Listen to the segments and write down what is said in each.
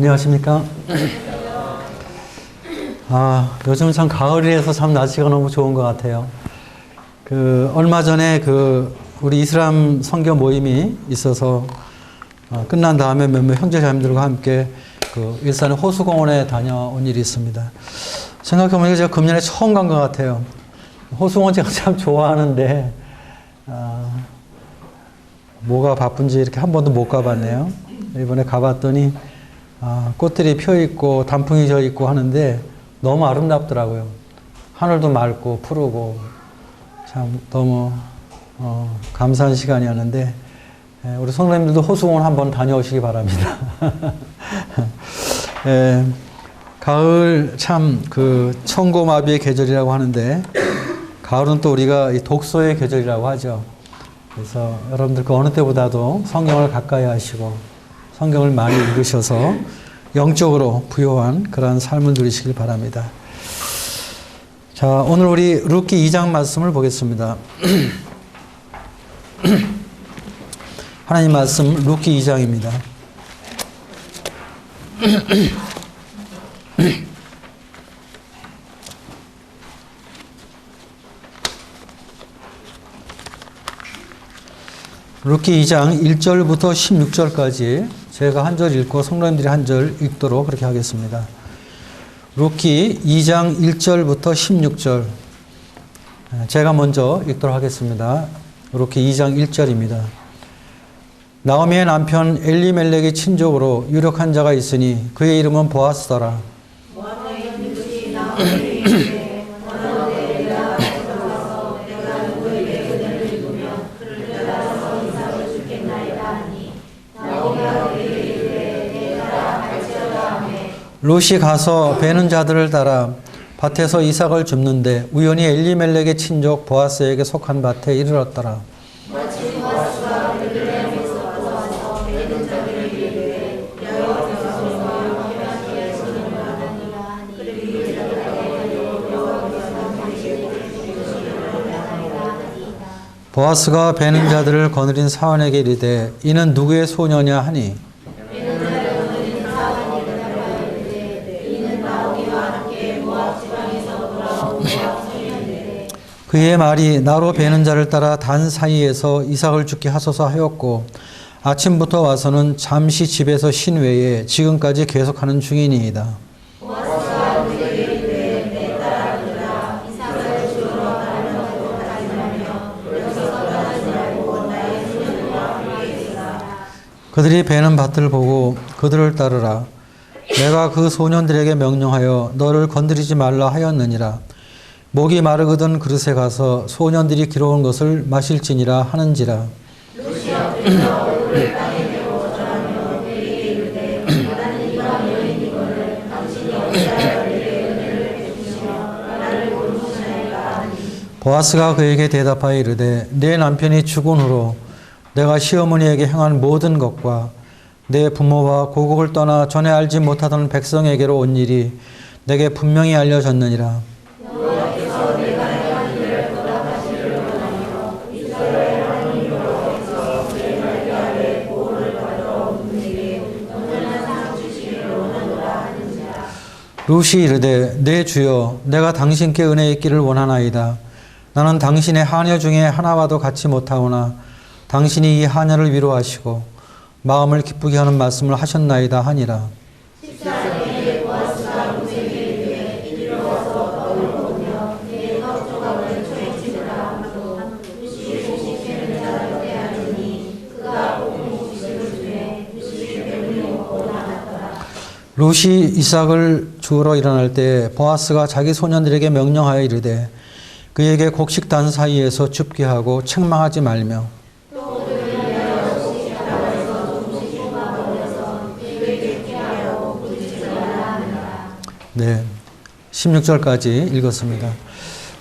안녕하십니까? 요즘 참 가을이라서 참 날씨가 너무 좋은 것 같아요. 얼마 전에 우리 이슬람 선교 모임이 있어서 끝난 다음에 몇몇 형제자매들과 함께 일산의 호수공원에 다녀온 일이 있습니다. 생각해보니까 제가 금년에 처음 간 것 같아요. 호수공원 제가 참 좋아하는데, 뭐가 바쁜지 이렇게 한 번도 못 가봤네요. 이번에 가봤더니, 꽃들이 펴있고, 단풍이 져있고 하는데, 너무 아름답더라고요. 하늘도 맑고, 푸르고, 참 너무, 감사한 시간이었는데, 우리 성도님들도 호수공원 한번 다녀오시기 바랍니다. 가을 참 천고마비의 계절이라고 하는데, 가을은 또 우리가 이 독서의 계절이라고 하죠. 그래서 여러분들 어느 때보다도 성경을 가까이 하시고 성경을 많이 읽으셔서 영적으로 부요한 그러한 삶을 누리시길 바랍니다. 자, 오늘 우리 룻기 2장 말씀을 보겠습니다. 하나님 말씀 룻기 2장입니다. 룻기 2장 1절부터 16절까지 제가 한 절 읽고 성도님들이 한 절 읽도록 그렇게 하겠습니다. 룻기 2장 1절부터 16절 제가 먼저 읽도록 하겠습니다. 룻기 2장 1절입니다. 나오미의 남편 엘리멜렉의 친족으로 유력한 자가 있으니 그의 이름은 보아스더라. 룻이 가서 베는 자들을 따라 밭에서 이삭을 줍는데 우연히 엘리멜렉의 친족 보아스에게 속한 밭에 이르렀더라. 보아스가 베는 자들을 거느린 사원에게 이르되 이는 누구의 소녀냐 하니 그의 말이 나로 베는 자를 따라 단 사이에서 이삭을 죽게 하소서 하였고 아침부터 와서는 잠시 집에서 쉰 외에 지금까지 계속하는 중이니이다. 그들이 베는 밭을 보고 그들을 따르라. 내가 그 소년들에게 명령하여 너를 건드리지 말라 하였느니라. 목이 마르거든 그릇에 가서 소년들이 길어온 것을 마실지니라 하는지라. 보아스가 그에게 대답하여 이르되 내 남편이 죽은 후로 내가 시어머니에게 행한 모든 것과 내 부모와 고국을 떠나 전에 알지 못하던 백성에게로 온 일이 내게 분명히 알려졌느니라. 룻이 이르되 내 주여 내가 당신께 은혜 있기를 원하나이다. 나는 당신의 하녀 중에 하나와도 같이 못하오나 당신이 이 하녀를 위로하시고 마음을 기쁘게 하는 말씀을 하셨나이다 하니라. 룻이 이삭을 주우러 일어날 때 보아스가 자기 소년들에게 명령하여 이르되 그에게 곡식단 사이에서 줍게 하고 책망하지 말며 네, 16절까지 읽었습니다.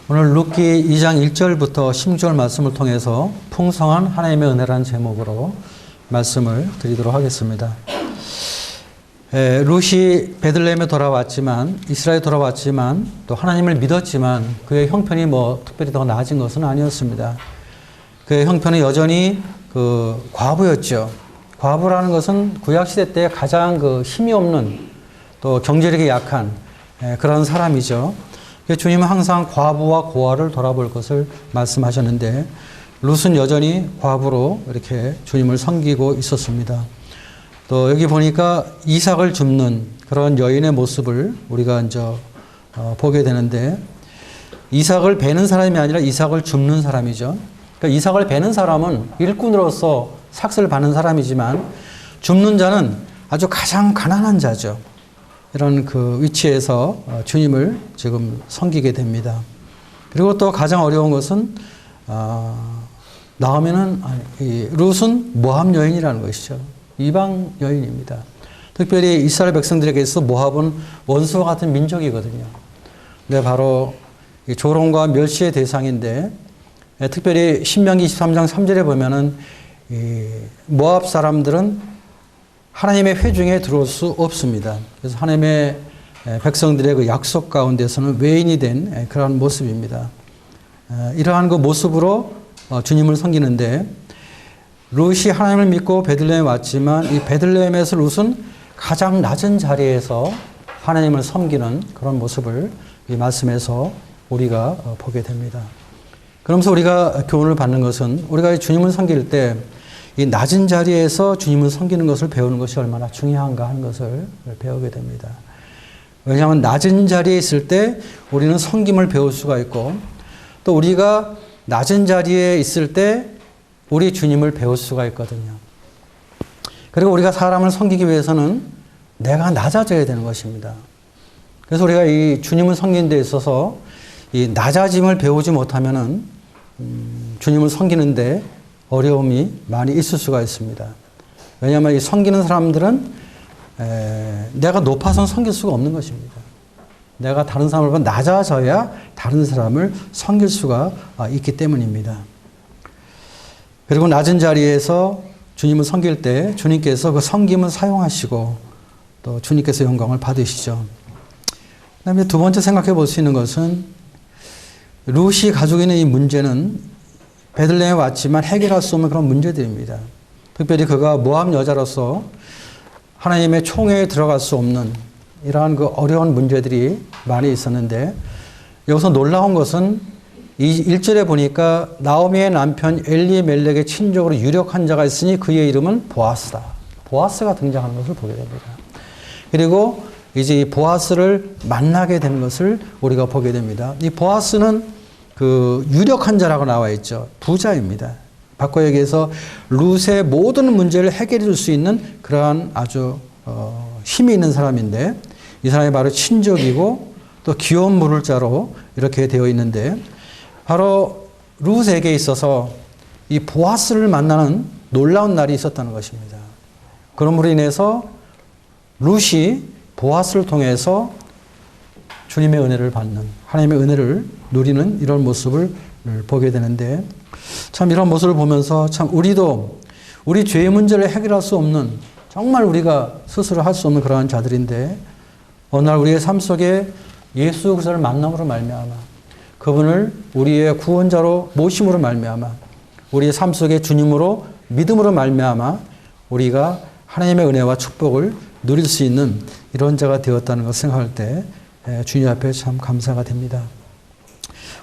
오늘 룻기 2장 1절부터 16절 말씀을 통해서 풍성한 하나님의 은혜라는 제목으로 말씀을 드리도록 하겠습니다. 룻이 베들레헴에 돌아왔지만 이스라엘에 돌아왔지만 또 하나님을 믿었지만 그의 형편이 특별히 더 나아진 것은 아니었습니다. 그의 형편은 여전히 과부였죠. 과부라는 것은 구약시대 때 가장 그 힘이 없는 또 경제력이 약한 그런 사람이죠. 주님은 항상 과부와 고아를 돌아볼 것을 말씀하셨는데 룻은 여전히 과부로 이렇게 주님을 섬기고 있었습니다. 또 여기 보니까 이삭을 줍는 그런 여인의 모습을 우리가 이제 보게 되는데 이삭을 베는 사람이 아니라 이삭을 줍는 사람이죠. 그러니까 이삭을 베는 사람은 일꾼으로서 삭슬 받는 사람이지만 줍는 자는 아주 가장 가난한 자죠. 이런 그 위치에서 주님을 지금 섬기게 됩니다. 그리고 또 가장 어려운 것은 룻은 모압 여인이라는 것이죠. 이방 여인입니다. 특별히 이스라엘 백성들에게서 모압은 원수와 같은 민족이거든요. 근데 바로 조롱과 멸시의 대상인데 특별히 신명기 23장 3절에 보면은 모압 사람들은 하나님의 회중에 들어올 수 없습니다. 그래서 하나님의 백성들의 그 약속 가운데서는 외인이 된 그런 모습입니다. 이러한 그 모습으로 주님을 섬기는데 룻이 하나님을 믿고 베들레헴에 왔지만 이 베들레헴에서 룻은 가장 낮은 자리에서 하나님을 섬기는 그런 모습을 이 말씀에서 우리가 보게 됩니다. 그러면서 우리가 교훈을 받는 것은 우리가 주님을 섬길 때 이 낮은 자리에서 주님을 섬기는 것을 배우는 것이 얼마나 중요한가 하는 것을 배우게 됩니다. 왜냐하면 낮은 자리에 있을 때 우리는 섬김을 배울 수가 있고 또 우리가 낮은 자리에 있을 때 우리 주님을 배울 수가 있거든요. 그리고 우리가 사람을 섬기기 위해서는 내가 낮아져야 되는 것입니다. 그래서 우리가 이 주님을 섬기는 데 있어서 이 낮아짐을 배우지 못하면은 주님을 섬기는데 어려움이 많이 있을 수가 있습니다. 왜냐하면 이 섬기는 사람들은 내가 높아서는 섬길 수가 없는 것입니다. 내가 다른 사람보다 낮아져야 다른 사람을 섬길 수가 있기 때문입니다. 그리고 낮은 자리에서 주님을 섬길 때 주님께서 그 섬김을 사용하시고 또 주님께서 영광을 받으시죠. 그다음에 두 번째 생각해 볼 수 있는 것은 룻이 가지고 있는 이 문제는 베들레헴에 왔지만 해결할 수 없는 그런 문제들입니다. 특별히 그가 모압 여자로서 하나님의 총회에 들어갈 수 없는 이러한 그 어려운 문제들이 많이 있었는데 여기서 놀라운 것은 이 1절에 보니까 나오미의 남편 엘리멜렉의 친족으로 유력한 자가 있으니 그의 이름은 보아스다. 보아스가 등장하는 것을 보게 됩니다. 그리고 이제 이 보아스를 만나게 되는 것을 우리가 보게 됩니다. 이 보아스는 그 유력한 자라고 나와 있죠. 부자입니다. 바꿔 얘기해서 룻의 모든 문제를 해결해 줄 수 있는 그러한 아주 힘이 있는 사람인데 이 사람이 바로 친족이고 또 귀여운 물을 자로 이렇게 되어 있는데 바로 룻에게 있어서 이 보아스를 만나는 놀라운 날이 있었다는 것입니다. 그러므로 인해서 룻이 보아스를 통해서 주님의 은혜를 받는 하나님의 은혜를 누리는 이런 모습을 보게 되는데 참 이런 모습을 보면서 참 우리도 우리 죄의 문제를 해결할 수 없는 정말 우리가 스스로 할 수 없는 그러한 자들인데 어느 날 우리의 삶 속에 예수 그리스도를 만남으로 말미암아 그분을 우리의 구원자로 모심으로 말미암아 우리의 삶 속에 주님으로 믿음으로 말미암아 우리가 하나님의 은혜와 축복을 누릴 수 있는 이런 자가 되었다는 것을 생각할 때 주님 앞에 참 감사가 됩니다.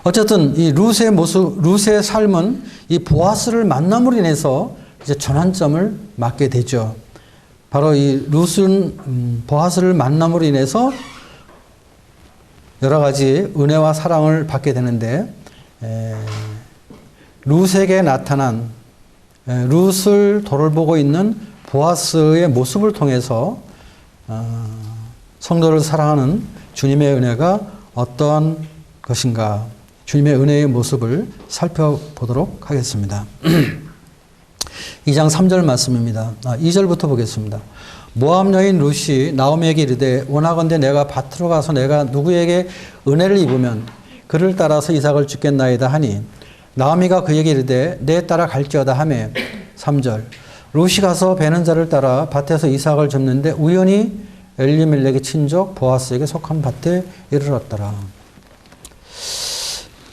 어쨌든 이 룻의 모습, 룻의 삶은 이 보아스를 만남으로 인해서 이제 전환점을 맞게 되죠. 바로 이 룻은 보아스를 만남으로 인해서 여러 가지 은혜와 사랑을 받게 되는데 룻에게 나타난 룻을 돌보고 있는 보아스의 모습을 통해서 성도를 사랑하는 주님의 은혜가 어떠한 것인가 주님의 은혜의 모습을 살펴보도록 하겠습니다. 2장 3절 말씀입니다. 2절부터 보겠습니다. 모압 여인 룻이 나오미에게 이르되 원하건대 내가 밭으로 가서 내가 누구에게 은혜를 입으면 그를 따라서 이삭을 주겠나이다 하니 나오미가 그에게 이르되 내 따라 갈지어다 하매 3절 룻이 가서 베는 자를 따라 밭에서 이삭을 줍는데 우연히 엘리멜렉의 친족 보아스에게 속한 밭에 이르렀더라.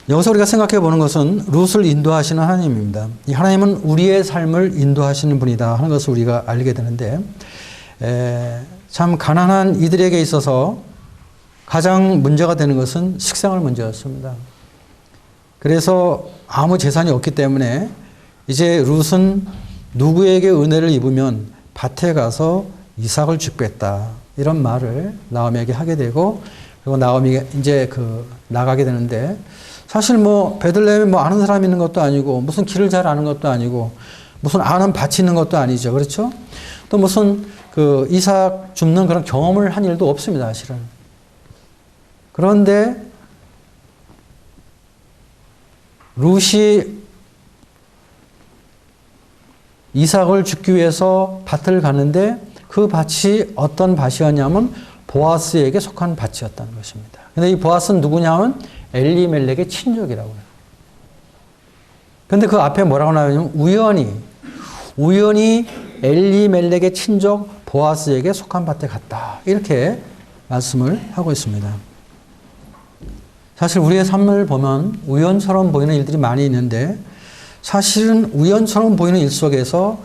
여기서 우리가 생각해 보는 것은 룻을 인도하시는 하나님입니다. 이 하나님은 우리의 삶을 인도하시는 분이다 하는 것을 우리가 알게 되는데, 참 가난한 이들에게 있어서 가장 문제가 되는 것은 식생활 문제였습니다. 그래서 아무 재산이 없기 때문에 이제 룻은 누구에게 은혜를 입으면 밭에 가서 이삭을 줍겠다 이런 말을 나오미에게 하게 되고, 그리고 나오미가 이제 나가게 되는데, 사실 베들레헴에 아는 사람이 있는 것도 아니고 무슨 길을 잘 아는 것도 아니고 무슨 아는 밭이 있는 것도 아니죠. 그렇죠? 또 무슨 이삭 줍는 그런 경험을 한 일도 없습니다, 사실은. 그런데 룻이 이삭을 줍기 위해서 밭을 가는데 그 밭이 어떤 밭이었냐면 보아스에게 속한 밭이었다는 것입니다. 근데 이 보아스는 누구냐면 엘리멜렉의 친족이라고요. 근데 그 앞에 뭐라고 나오냐면 우연히 엘리멜렉의 친족 보아스에게 속한 밭에 갔다. 이렇게 말씀을 하고 있습니다. 사실 우리의 삶을 보면 우연처럼 보이는 일들이 많이 있는데, 사실은 우연처럼 보이는 일 속에서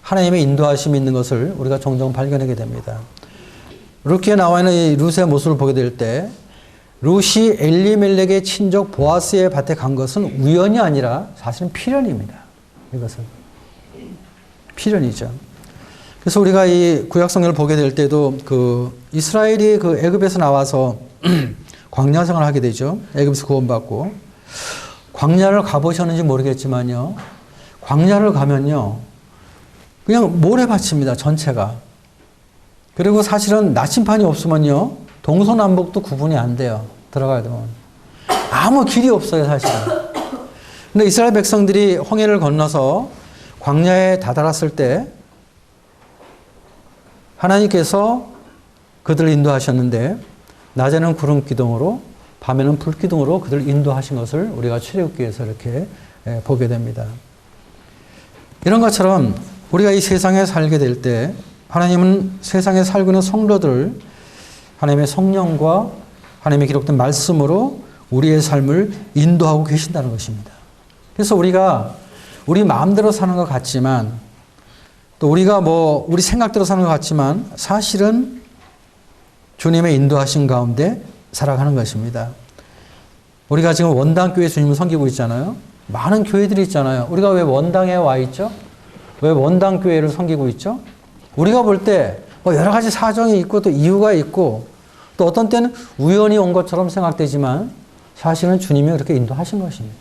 하나님의 인도하심이 있는 것을 우리가 종종 발견하게 됩니다. 룻기에 나와 있는 이 룻의 모습을 보게 될 때, 룻이 엘리멜렉의 친족 보아스의 밭에 간 것은 우연이 아니라 사실은 필연입니다. 이것은 필연이죠. 그래서 우리가 이 구약성경을 보게 될 때도 이스라엘이 애굽에서 나와서 광야 생활을 하게 되죠. 애굽에서 구원받고 광야를 가보셨는지 모르겠지만요, 광야를 가면요 그냥 모래밭입니다, 전체가. 그리고 사실은 나침판이 없으면요 동서남북도 구분이 안 돼요, 들어가야 되면. 아무 길이 없어요, 사실은. 근데 이스라엘 백성들이 홍해를 건너서 광야에 다다랐을 때 하나님께서 그들을 인도하셨는데, 낮에는 구름 기둥으로 밤에는 불 기둥으로 그들을 인도하신 것을 우리가 출애굽기에서 이렇게 보게 됩니다. 이런 것처럼 우리가 이 세상에 살게 될 때 하나님은 세상에 살고 있는 성도들을 하나님의 성령과 하나님의 기록된 말씀으로 우리의 삶을 인도하고 계신다는 것입니다. 그래서 우리가 우리 마음대로 사는 것 같지만, 또 우리가 우리 생각대로 사는 것 같지만 사실은 주님의 인도하신 가운데 살아가는 것입니다. 우리가 지금 원당교회 주님을 섬기고 있잖아요. 많은 교회들이 있잖아요. 우리가 왜 원당에 와 있죠? 왜 원당교회를 섬기고 있죠? 우리가 볼 때 여러 가지 사정이 있고 또 이유가 있고 또 어떤 때는 우연히 온 것처럼 생각되지만 사실은 주님이 그렇게 인도하신 것입니다.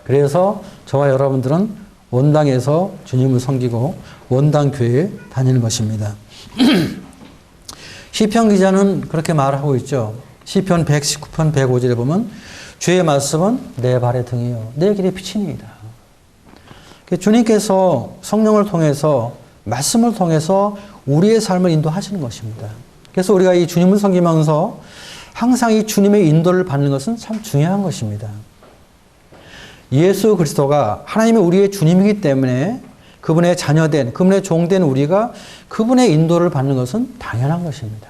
그래서 저와 여러분들은 원당에서 주님을 섬기고 원당교회에 다니는 것입니다. 시편 기자는 그렇게 말하고 있죠. 시편 119편 105절에 보면 주의 말씀은 내 발의 등이요 내 길의 빛이니이다. 주님께서 성령을 통해서 말씀을 통해서 우리의 삶을 인도하시는 것입니다. 그래서 우리가 이 주님을 섬기면서 항상 이 주님의 인도를 받는 것은 참 중요한 것입니다. 예수 그리스도가 하나님의 우리의 주님이기 때문에 그분의 자녀된, 그분의 종된 우리가 그분의 인도를 받는 것은 당연한 것입니다.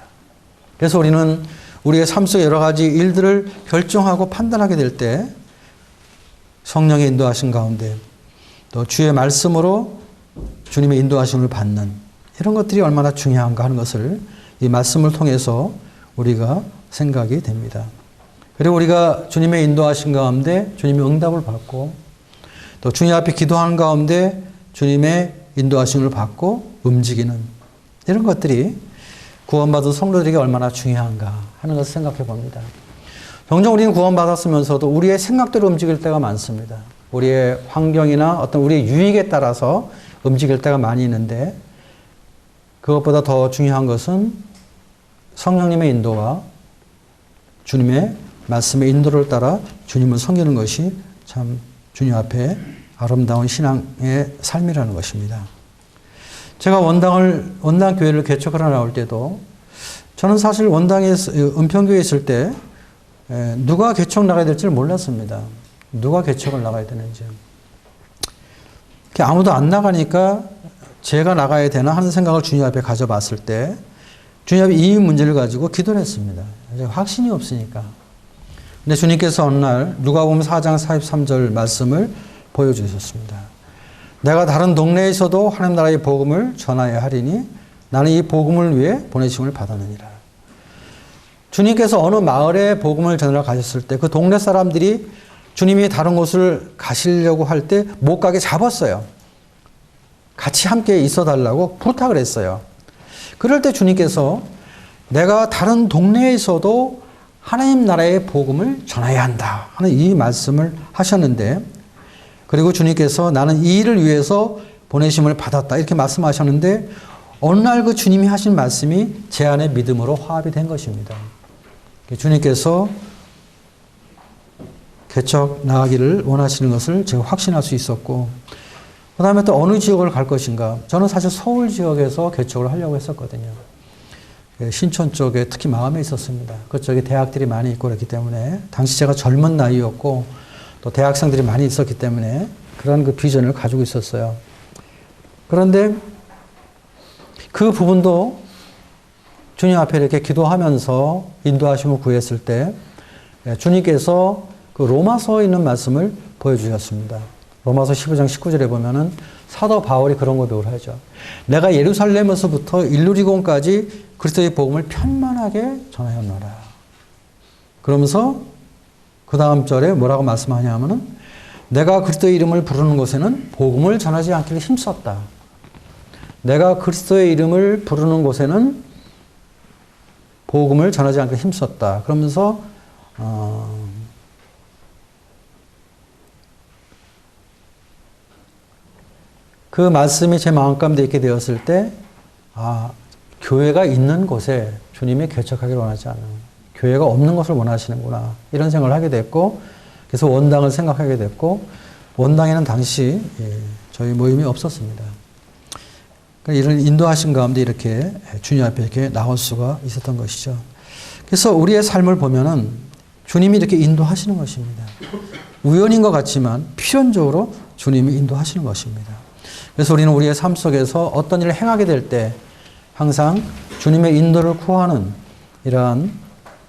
그래서 우리는 우리의 삶 속의 여러 가지 일들을 결정하고 판단하게 될 때 성령의 인도하신 가운데 또 주의 말씀으로 주님의 인도하심을 받는 이런 것들이 얼마나 중요한가 하는 것을 이 말씀을 통해서 우리가 생각이 됩니다. 그리고 우리가 주님의 인도하신 가운데 주님의 응답을 받고 또 주님 앞에 기도하는 가운데 주님의 인도하심을 받고 움직이는 이런 것들이 구원받은 성도들에게 얼마나 중요한가 하는 것을 생각해 봅니다. 종종 우리는 구원받았으면서도 우리의 생각대로 움직일 때가 많습니다. 우리의 환경이나 어떤 우리의 유익에 따라서 움직일 때가 많이 있는데 그것보다 더 중요한 것은 성령님의 인도와 주님의 말씀의 인도를 따라 주님을 섬기는 것이 참 주님 앞에 아름다운 신앙의 삶이라는 것입니다. 제가 원당교회를 개척하러 나올 때도 저는 사실 은평교회에 있을 때 누가 개척 나가야 될지를 몰랐습니다. 누가 개척을 나가야 되는지. 아무도 안 나가니까 제가 나가야 되나 하는 생각을 주님 앞에 가져봤을 때 주님 앞에 이 문제를 가지고 기도를 했습니다. 확신이 없으니까. 근데 주님께서 어느 날 누가복음 4장 43절 말씀을 보여주셨습니다. 내가 다른 동네에서도 하나님 나라의 복음을 전하여야 하리니 나는 이 복음을 위해 보내심을 받았느니라. 주님께서 어느 마을에 복음을 전하러 가셨을 때 그 동네 사람들이 주님이 다른 곳을 가시려고 할 때 못 가게 잡았어요. 같이 함께 있어 달라고 부탁을 했어요. 그럴 때 주님께서 내가 다른 동네에서도 하나님 나라의 복음을 전해야 한다 하는 이 말씀을 하셨는데, 그리고 주님께서 나는 이 일을 위해서 보내심을 받았다 이렇게 말씀하셨는데, 어느 날 그 주님이 하신 말씀이 제 안의 믿음으로 화합이 된 것입니다. 주님께서 개척 나가기를 원하시는 것을 제가 확신할 수 있었고, 그 다음에 또 어느 지역을 갈 것인가. 저는 사실 서울 지역에서 개척을 하려고 했었거든요. 신촌 쪽에 특히 마음에 있었습니다. 그쪽에 대학들이 많이 있고 그렇기 때문에, 당시 제가 젊은 나이였고 또 대학생들이 많이 있었기 때문에 그런 그 비전을 가지고 있었어요. 그런데 그 부분도 주님 앞에 이렇게 기도하면서 인도하심을 구했을 때 주님께서 그 로마서에 있는 말씀을 보여주셨습니다. 로마서 15장 19절에 보면은 사도 바울이 그런 고백을 하죠. 내가 예루살렘에서부터 일루리곤까지 그리스도의 복음을 편만하게 전하였노라. 그러면서 그 다음 절에 뭐라고 말씀하냐 하면은 내가 그리스도의 이름을 부르는 곳에는 복음을 전하지 않기를 힘썼다. 내가 그리스도의 이름을 부르는 곳에는 복음을 전하지 않기를 힘썼다. 그러면서 그 말씀이 제 마음 가운데 있게 되었을 때, 교회가 있는 곳에 주님이 개척하기를 원하지 않는, 교회가 없는 것을 원하시는구나 이런 생각을 하게 됐고, 그래서 원당을 생각하게 됐고, 원당에는 당시 저희 모임이 없었습니다. 그러니까 이런 인도하신 가운데 이렇게 주님 앞에 이렇게 나올 수가 있었던 것이죠. 그래서 우리의 삶을 보면은 주님이 이렇게 인도하시는 것입니다. 우연인 것 같지만 필연적으로 주님이 인도하시는 것입니다. 그래서 우리는 우리의 삶 속에서 어떤 일을 행하게 될 때 항상 주님의 인도를 구하는 이러한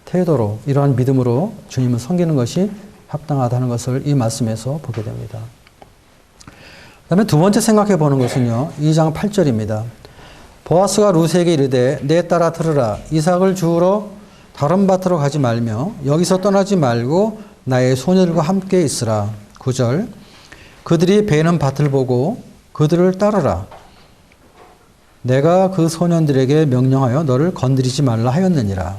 태도로, 이러한 믿음으로 주님을 섬기는 것이 합당하다는 것을 이 말씀에서 보게 됩니다. 그 다음에 두 번째 생각해 보는 것은요, 2장 8절입니다. 보아스가 루스에게 이르되 내 딸아 들으라. 이삭을 주우러 다른 밭으로 가지 말며 여기서 떠나지 말고 나의 소녀들과 함께 있으라. 9절. 그들이 베는 밭을 보고 그들을 따르라. 내가 그 소년들에게 명령하여 너를 건드리지 말라 하였느니라.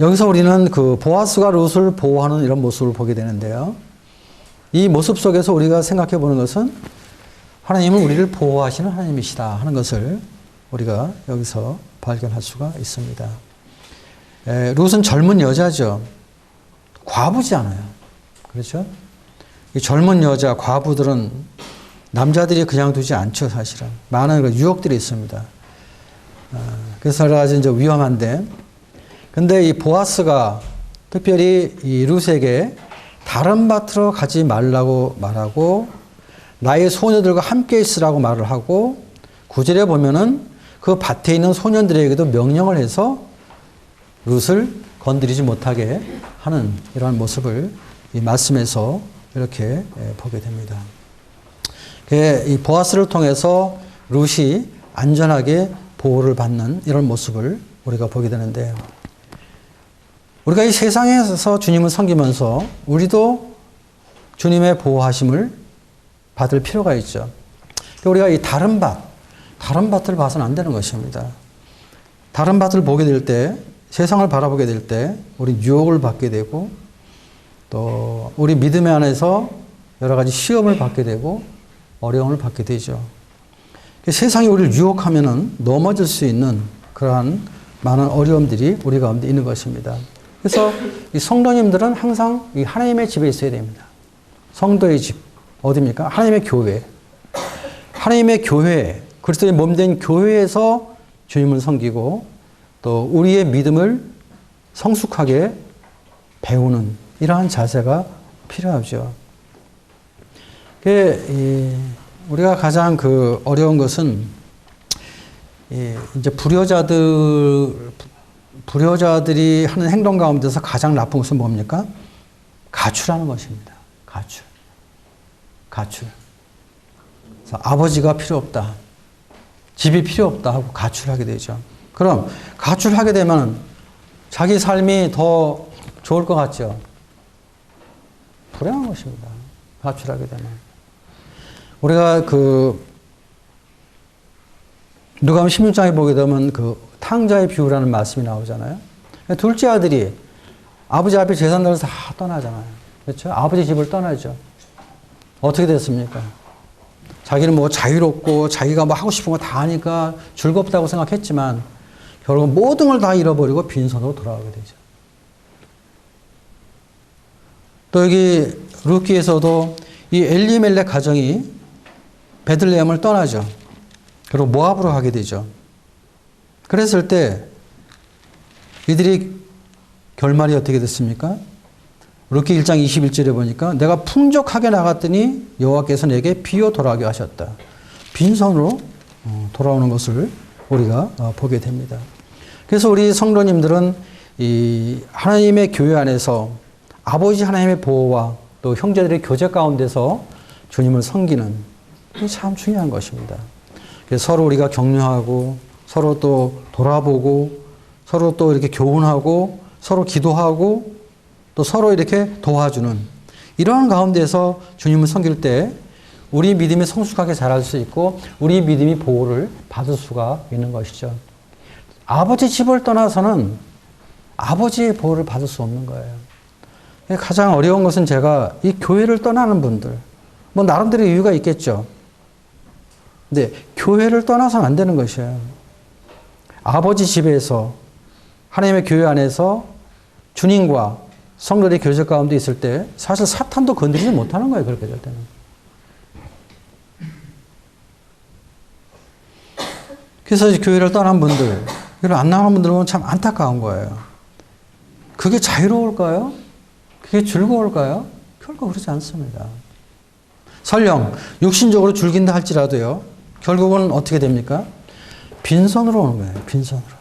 여기서 우리는 그 보아스가 룻을 보호하는 이런 모습을 보게 되는데요. 이 모습 속에서 우리가 생각해 보는 것은 하나님은 우리를 보호하시는 하나님이시다 하는 것을 우리가 여기서 발견할 수가 있습니다. 룻은 젊은 여자죠. 과부지 않아요. 그렇죠? 이 젊은 여자, 과부들은 남자들이 그냥 두지 않죠, 사실은. 많은 유혹들이 있습니다. 그래서 여러 가지 이제 위험한데, 근데 이 보아스가 특별히 이 룻에게 다른 밭으로 가지 말라고 말하고, 나의 소녀들과 함께 있으라고 말을 하고, 9절에 보면은 그 밭에 있는 소년들에게도 명령을 해서 룻을 건드리지 못하게 하는 이러한 모습을 이 말씀에서 이렇게 보게 됩니다. 이 보아스를 통해서 룻이 안전하게 보호를 받는 이런 모습을 우리가 보게 되는데, 우리가 이 세상에서 주님을 섬기면서 우리도 주님의 보호하심을 받을 필요가 있죠. 우리가 이 다른 밭을 봐서는 안 되는 것입니다. 다른 밭을 보게 될 때, 세상을 바라보게 될 때 우리 유혹을 받게 되고, 또 우리 믿음의 안에서 여러 가지 시험을 받게 되고 어려움을 받게 되죠. 세상이 우리를 유혹하면은 넘어질 수 있는 그러한 많은 어려움들이 우리 가운데 있는 것입니다. 그래서 이 성도님들은 항상 이 하나님의 집에 있어야 됩니다. 성도의 집 어디입니까? 하나님의 교회. 하나님의 교회, 그리스도의 몸된 교회에서 주님을 섬기고 또 우리의 믿음을 성숙하게 배우는 이러한 자세가 필요하죠. 우리가 가장 어려운 것은 이제 불효자들이 하는 행동 가운데서 가장 나쁜 것은 뭡니까? 가출하는 것입니다. 가출. 그래서 아버지가 필요 없다. 집이 필요 없다 하고 가출하게 되죠. 그럼 가출하게 되면 자기 삶이 더 좋을 것 같죠? 불행한 것입니다. 가출하게 되면. 우리가 누가복음 16장에 보게 되면 탕자의 비유라는 말씀이 나오잖아요. 둘째 아들이 아버지 앞에 재산들을 다 떠나잖아요. 그렇죠? 아버지 집을 떠나죠. 어떻게 됐습니까? 자기는 뭐 자유롭고 자기가 뭐 하고 싶은 거 다 하니까 즐겁다고 생각했지만 결국 모든 걸 다 잃어버리고 빈손으로 돌아가게 되죠. 또 여기 룻기에서도 이 엘리멜렉 가정이 베들레헴을 떠나죠. 그리고 모압으로 가게 되죠. 그랬을 때 이들이 결말이 어떻게 됐습니까? 룻기 1장 21절에 보니까 내가 풍족하게 나갔더니 여호와께서 내게 비어 돌아가게 하셨다. 빈손으로 돌아오는 것을 우리가 보게 됩니다. 그래서 우리 성도님들은 이 하나님의 교회 안에서 아버지 하나님의 보호와 또 형제들의 교제 가운데서 주님을 섬기는 게 참 중요한 것입니다. 그래서 서로 우리가 격려하고 서로 또 돌아보고 서로 또 이렇게 교훈하고 서로 기도하고 또 서로 이렇게 도와주는 이러한 가운데서 주님을 섬길 때 우리 믿음이 성숙하게 자랄 수 있고 우리 믿음이 보호를 받을 수가 있는 것이죠. 아버지 집을 떠나서는 아버지의 보호를 받을 수 없는 거예요. 가장 어려운 것은 제가 이 교회를 떠나는 분들, 뭐 나름대로 이유가 있겠죠. 근데 교회를 떠나서는 안 되는 것이에요. 아버지 집에서 하나님의 교회 안에서 주님과 성도들의 교제 가운데 있을 때 사실 사탄도 건드리지 못하는 거예요. 그렇게 될 때는. 그래서 교회를 떠난 분들, 이런 안 나가는 분들 보면 참 안타까운 거예요. 그게 자유로울까요? 그게 즐거울까요? 결코 그렇지 않습니다. 설령 육신적으로 즐긴다 할지라도요. 결국은 어떻게 됩니까? 빈손으로 오는 거예요. 빈손으로.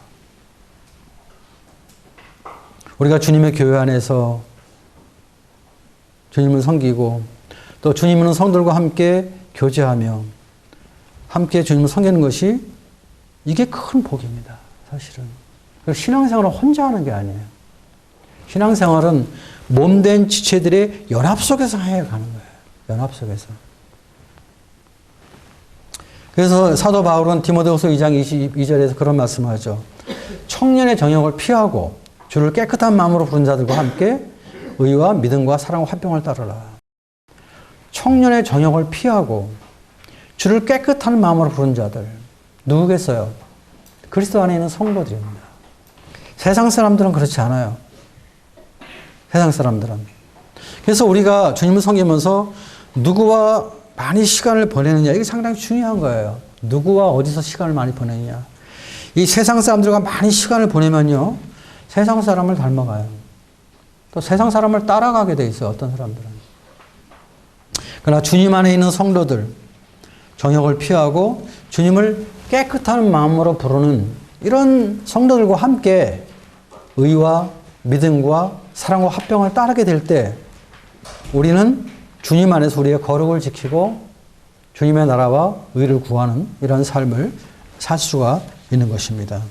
우리가 주님의 교회 안에서 주님을 섬기고 또 주님은 성들과 함께 교제하며 함께 주님을 섬기는 것이 이게 큰 복입니다. 사실은. 신앙생활은 혼자 하는 게 아니에요. 신앙생활은 몸된 지체들의 연합 속에서 해가는 거예요. 연합 속에서. 그래서 사도 바울은 디모데후서 2장 22절에서 그런 말씀을 하죠. 청년의 정욕을 피하고 주를 깨끗한 마음으로 부른 자들과 함께 의와 믿음과 사랑과 화평을 따르라. 청년의 정욕을 피하고 주를 깨끗한 마음으로 부른 자들. 누구겠어요? 그리스도 안에 있는 성도들입니다. 세상 사람들은 그렇지 않아요. 세상 사람들은. 그래서 우리가 주님을 섬기면서 누구와 많이 시간을 보내느냐, 이게 상당히 중요한 거예요. 누구와 어디서 시간을 많이 보내느냐. 이 세상 사람들과 많이 시간을 보내면요, 세상 사람을 닮아가요. 또 세상 사람을 따라가게 돼 있어요, 어떤 사람들은. 그러나 주님 안에 있는 성도들, 정욕을 피하고 주님을 깨끗한 마음으로 부르는 이런 성도들과 함께 의와 믿음과 사랑과 화평을 따르게 될 때 우리는 주님 안에서 우리의 거룩을 지키고 주님의 나라와 의를 구하는 이런 삶을 살 수가 있는 것입니다.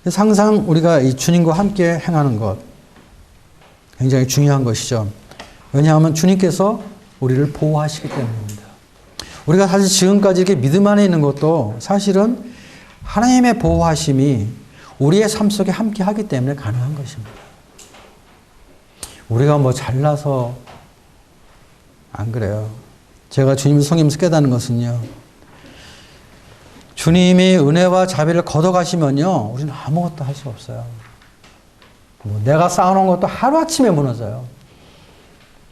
그래서 항상 우리가 이 주님과 함께 행하는 것 굉장히 중요한 것이죠. 왜냐하면 주님께서 우리를 보호하시기 때문입니다. 우리가 사실 지금까지 이렇게 믿음 안에 있는 것도 사실은 하나님의 보호하심이 우리의 삶 속에 함께 하기 때문에 가능한 것입니다. 우리가 뭐 잘나서 안 그래요. 제가 주님을 섬기면서 깨닫는 것은요. 주님이 은혜와 자비를 걷어가시면요. 우리는 아무것도 할 수 없어요. 뭐 내가 쌓아놓은 것도 하루아침에 무너져요.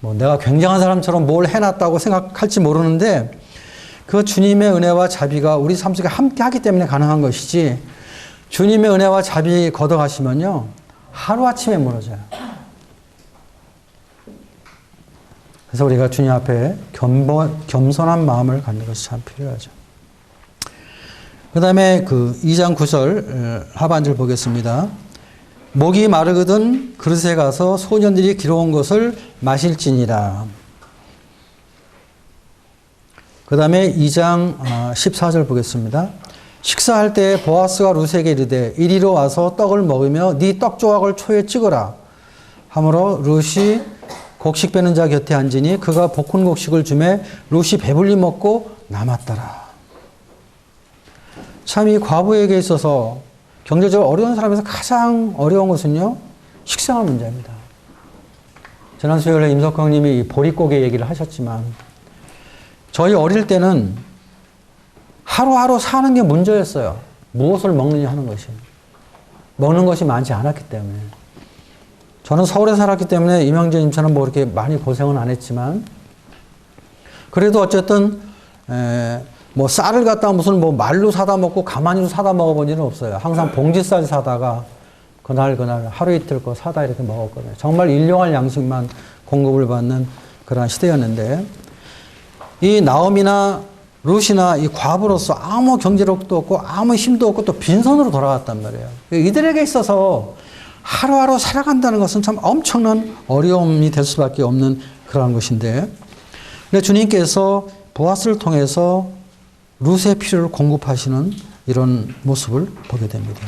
뭐 내가 굉장한 사람처럼 뭘 해놨다고 생각할지 모르는데 그 주님의 은혜와 자비가 우리 삶 속에 함께 하기 때문에 가능한 것이지 주님의 은혜와 자비 걷어가시면요. 하루아침에 무너져요. 그래서 우리가 주님 앞에 겸손한 마음을 갖는 것이 참 필요하죠. 그 다음에 그 2장 9절 하반절 보겠습니다. 목이 마르거든 그릇에 가서 소년들이 기러온 것을 마실지니라. 그 다음에 2장 14절 보겠습니다. 식사할 때 보아스가 룻에게 이르되 이리로 와서 떡을 먹으며 네 떡 조각을 초에 찍어라 하므로 룻이 곡식 빼는 자 곁에 앉으니 그가 볶은 곡식을 주매 룻이 배불리 먹고 남았더라. 참 이 과부에게 있어서 경제적으로 어려운 사람에서 가장 어려운 것은요, 식생활 문제입니다. 지난 수요일에 임석광 님이 이 보릿고개 얘기를 하셨지만 저희 어릴 때는 하루하루 사는 게 문제였어요. 무엇을 먹느냐 하는 것이. 먹는 것이 많지 않았기 때문에. 저는 서울에 살았기 때문에 이명재님처럼 뭐 이렇게 많이 고생은 안 했지만 그래도 어쨌든 뭐 쌀을 갖다 무슨 뭐 말로 사다 먹고 가만히로 사다 먹어본 일은 없어요. 항상 봉지쌀 사다가 그날 하루 이틀 거 사다 이렇게 먹었거든요. 정말 일용할 양식만 공급을 받는 그러한 시대였는데 이 나옴이나 룻이나 이 과부로서 아무 경제력도 없고 아무 힘도 없고 또 빈손으로 돌아갔단 말이에요. 이들에게 있어서 하루하루 살아간다는 것은 참 엄청난 어려움이 될 수밖에 없는 그러한 것인데 근데 주님께서 보아스를 통해서 룻의 필요를 공급하시는 이런 모습을 보게 됩니다.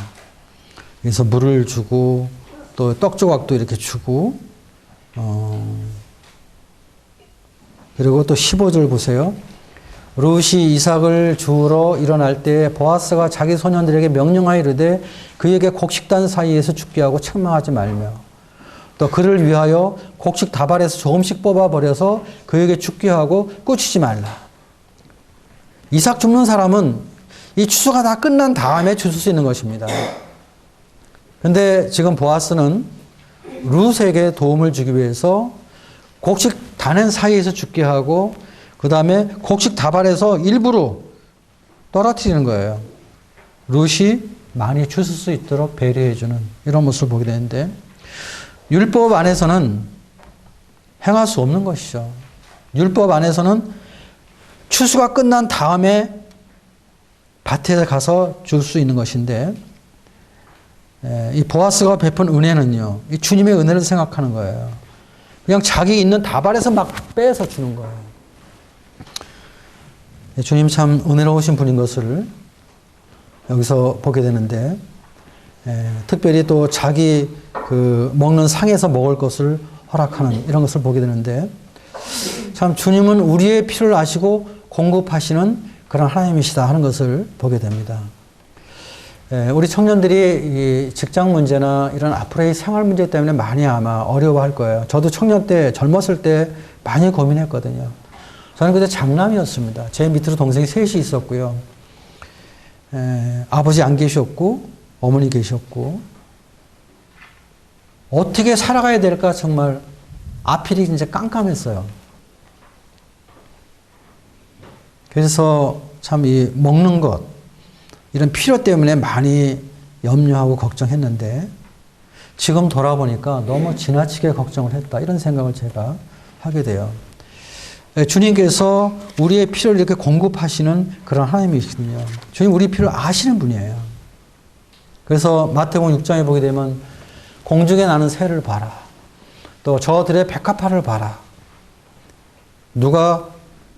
그래서 물을 주고 또 떡 조각도 이렇게 주고 그리고 또 15절 보세요. 룻이 이삭을 주우러 일어날 때 보아스가 자기 소년들에게 명령하여 이르되 그에게 곡식단 사이에서 죽게 하고 책망하지 말며 또 그를 위하여 곡식 다발에서 조금씩 뽑아버려서 그에게 죽게 하고 꾸치지 말라. 이삭 줍는 사람은 이 추수가 다 끝난 다음에 주실 수 있는 것입니다. 그런데 지금 보아스는 룻에게 도움을 주기 위해서 곡식 단엔 사이에서 죽게 하고 그 다음에 곡식 다발에서 일부러 떨어뜨리는 거예요. 룻이 많이 주실 수 있도록 배려해주는 이런 모습을 보게 되는데 율법 안에서는 행할 수 없는 것이죠. 율법 안에서는 추수가 끝난 다음에 밭에 가서 줄 수 있는 것인데 이 보아스가 베푼 은혜는요. 이 주님의 은혜를 생각하는 거예요. 그냥 자기 있는 다발에서 막 빼서 주는 거예요. 주님 참 은혜로우신 분인 것을 여기서 보게 되는데 특별히 또 자기 그 먹는 상에서 먹을 것을 허락하는 이런 것을 보게 되는데 참 주님은 우리의 필요를 아시고 공급하시는 그런 하나님이시다 하는 것을 보게 됩니다. 우리 청년들이 이 직장 문제나 이런 앞으로의 생활 문제 때문에 많이 아마 어려워할 거예요. 저도 청년 때 젊었을 때 많이 고민했거든요. 저는 그때 장남이었습니다. 제 밑으로 동생이 셋이 있었고요. 아버지 안 계셨고 어머니 계셨고 어떻게 살아가야 될까 정말 앞길이 이제 깜깜했어요. 그래서 참 이 먹는 것 이런 필요 때문에 많이 염려하고 걱정했는데 지금 돌아보니까 너무 지나치게 걱정을 했다 이런 생각을 제가 하게 돼요. 주님께서 우리의 필요를 이렇게 공급하시는 그런 하나님이시거든요. 주님 우리 필요를 아시는 분이에요. 그래서 마태복음 6장에 보게 되면 공중에 나는 새를 봐라. 또 저들의 백합화를 봐라. 누가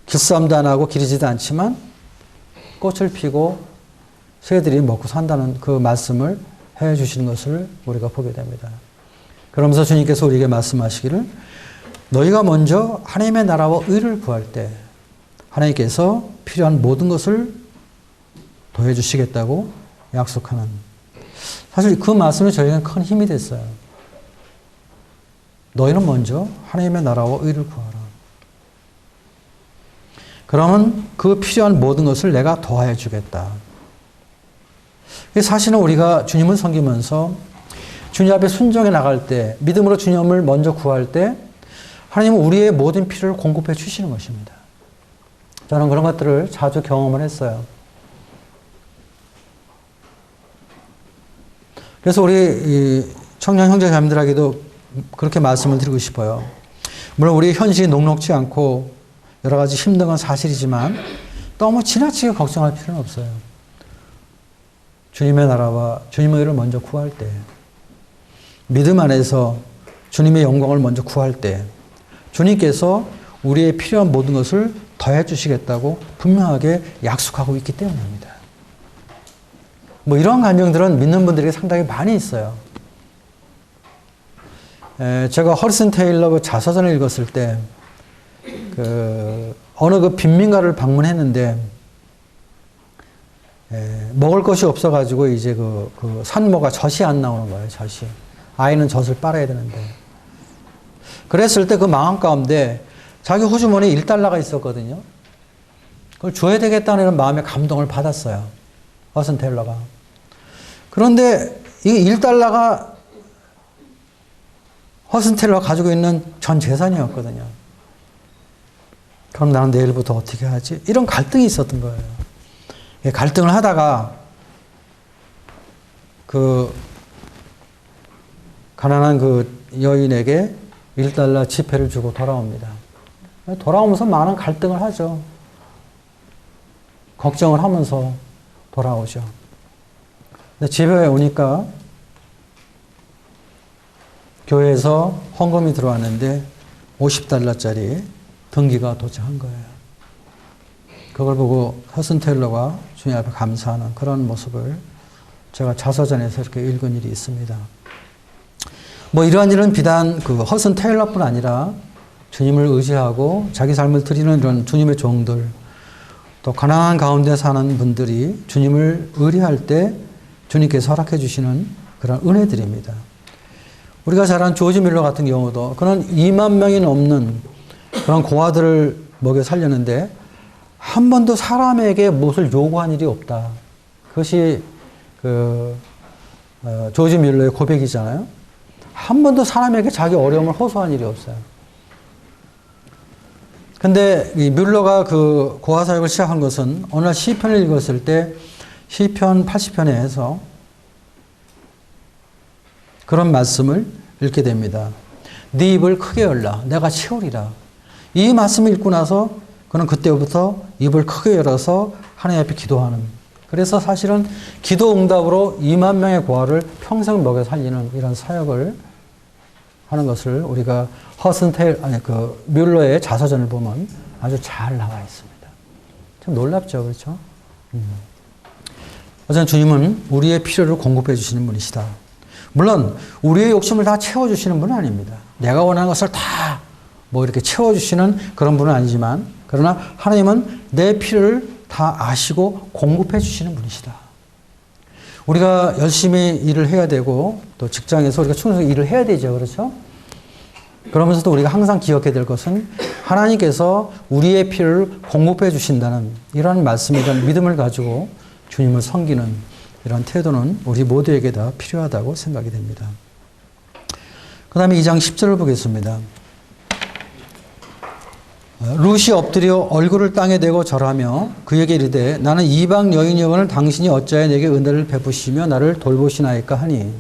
길싸움도 안 하고 기르지도 않지만 꽃을 피고 새들이 먹고 산다는 그 말씀을 해 주시는 것을 우리가 보게 됩니다. 그러면서 주님께서 우리에게 말씀하시기를 너희가 먼저 하나님의 나라와 의를 구할 때 하나님께서 필요한 모든 것을 더해 주시겠다고 약속하는 사실 그 말씀이 저에게는 큰 힘이 됐어요. 너희는 먼저 하나님의 나라와 의를 구하라. 그러면 그 필요한 모든 것을 내가 더하여 주겠다. 사실은 우리가 주님을 섬기면서 주님 앞에 순종해 나갈 때 믿음으로 주님을 먼저 구할 때 하나님은 우리의 모든 필요를 공급해 주시는 것입니다. 저는 그런 것들을 자주 경험을 했어요. 그래서 우리 청년 형제 자매들에게도 그렇게 말씀을 드리고 싶어요. 물론 우리 현실이 녹록지 않고 여러 가지 힘든 건 사실이지만 너무 지나치게 걱정할 필요는 없어요. 주님의 나라와 주님의 의를 먼저 구할 때, 믿음 안에서 주님의 영광을 먼저 구할 때 주님께서 우리의 필요한 모든 것을 더해 주시겠다고 분명하게 약속하고 있기 때문입니다. 뭐 이러한 감정들은 믿는 분들에게 상당히 많이 있어요. 제가 허리슨 테일러 그 자서전을 읽었을 때 어느 그 빈민가를 방문했는데 먹을 것이 없어가지고 이제 그 산모가 젖이 안 나오는 거예요. 젖이. 아이는 젖을 빨아야 되는데. 그랬을 때 그 마음 가운데 자기 호주머니에 $1가 있었거든요. 그걸 줘야 되겠다는 이런 마음의 감동을 받았어요. 허슨 테일러가. 그런데 이 $1가 허슨 테일러가 가지고 있는 전 재산이었거든요. 그럼 나는 내일부터 어떻게 하지? 이런 갈등이 있었던 거예요. 갈등을 하다가 그 가난한 그 여인에게 $1 지폐를 주고 돌아옵니다. 돌아오면서 많은 갈등을 하죠. 걱정을 하면서 돌아오죠. 근데 집에 오니까 교회에서 헌금이 들어왔는데 $50짜리 등기가 도착한 거예요. 그걸 보고 허슨 테일러가 주님 앞에 감사하는 그런 모습을 제가 자서전에서 이렇게 읽은 일이 있습니다. 뭐 이러한 일은 비단 그 허슨 테일러뿐 아니라 주님을 의지하고 자기 삶을 드리는 이런 주님의 종들, 또 가난한 가운데 사는 분들이 주님을 의뢰할 때 주님께서 허락해 주시는 그런 은혜들입니다. 우리가 잘 아는 조지 밀러 같은 경우도 그는 2만 명이 넘는 그런 고아들을 먹여 살렸는데 한 번도 사람에게 무엇을 요구한 일이 없다. 그것이 조지 밀러의 고백이잖아요. 한 번도 사람에게 자기 어려움을 호소한 일이 없어요. 근데 이 뮬러가 그 고아 사역을 시작한 것은 어느 날 시편을 읽었을 때 시편 80편에서 그런 말씀을 읽게 됩니다. 네 입을 크게 열라 내가 채우리라. 이 말씀을 읽고 나서 그는 그때부터 입을 크게 열어서 하나님 앞에 기도하는, 그래서 사실은 기도 응답으로 2만 명의 고아를 평생 먹여 살리는 이런 사역을 하는 것을 우리가 뮬러의 자서전을 보면 아주 잘 나와 있습니다. 참 놀랍죠, 그렇죠? 어쨌든 주님은 우리의 필요를 공급해 주시는 분이시다. 물론 우리의 욕심을 다 채워주시는 분은 아닙니다. 내가 원하는 것을 다 뭐 이렇게 채워주시는 그런 분은 아니지만, 그러나 하나님은 내 필요를 다 아시고 공급해 주시는 분이시다. 우리가 열심히 일을 해야 되고 또 직장에서 우리가 충성히 일을 해야 되죠, 그렇죠? 그러면서도 우리가 항상 기억해야 될 것은 하나님께서 우리의 필요를 공급해 주신다는 이런 말씀에 대한 믿음을 가지고 주님을 섬기는 이런 태도는 우리 모두에게 다 필요하다고 생각이 됩니다. 그 다음에 2장 10절을 보겠습니다. 룻이 엎드려 얼굴을 땅에 대고 절하며 그에게 이르되 나는 이방 여인이거늘 당신이 어찌하여 내게 은혜를 베푸시며 나를 돌보시나이까 하니.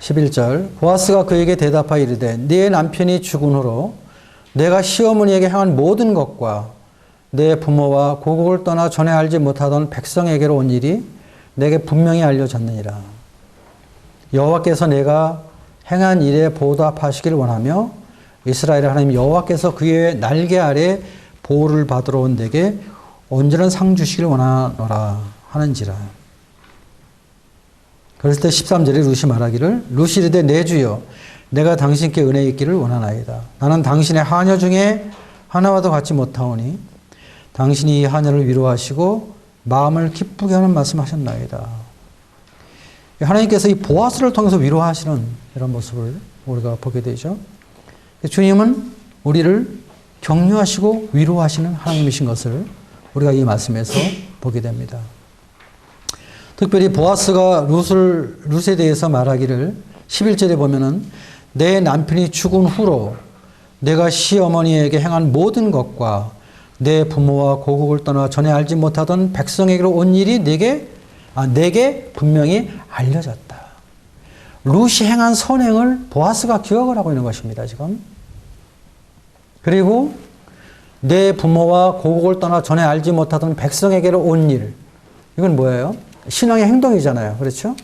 11절 보아스가 그에게 대답하여 이르되 네 남편이 죽은 후로 내가 시어머니에게 향한 모든 것과 내 부모와 고국을 떠나 전에 알지 못하던 백성에게로 온 일이 내게 분명히 알려졌느니라. 여호와께서 내가 행한 일에 보답하시기를 원하며 이스라엘의 하나님 여호와께서 그의 날개 아래 보호를 받으러 온 내게 온전한 상 주시기를 원하노라 하는지라. 그랬을 때 13절에 룻이 말하기를 룻이 이르되 내 주여 내가 당신께 은혜 있기를 원하나이다. 나는 당신의 하녀 중에 하나와도 같지 못하오니 당신이 이 하녀를 위로하시고 마음을 기쁘게 하는 말씀하셨나이다. 하나님께서 이 보아스를 통해서 위로하시는 이런 모습을 우리가 보게 되죠. 주님은 우리를 격려하시고 위로하시는 하나님이신 것을 우리가 이 말씀에서 보게 됩니다. 특별히 보아스가 룻에 대해서 말하기를 11절에 보면은 내 남편이 죽은 후로 내가 시어머니에게 행한 모든 것과 내 부모와 고국을 떠나 전에 알지 못하던 백성에게로 온 일이 내게 분명히 알려졌다. 룻이 행한 선행을 보아스가 기억을 하고 있는 것입니다, 지금. 그리고 내 부모와 고국을 떠나 전에 알지 못하던 백성에게로 온 일, 이건 뭐예요? 신앙의 행동이잖아요. 그렇죠?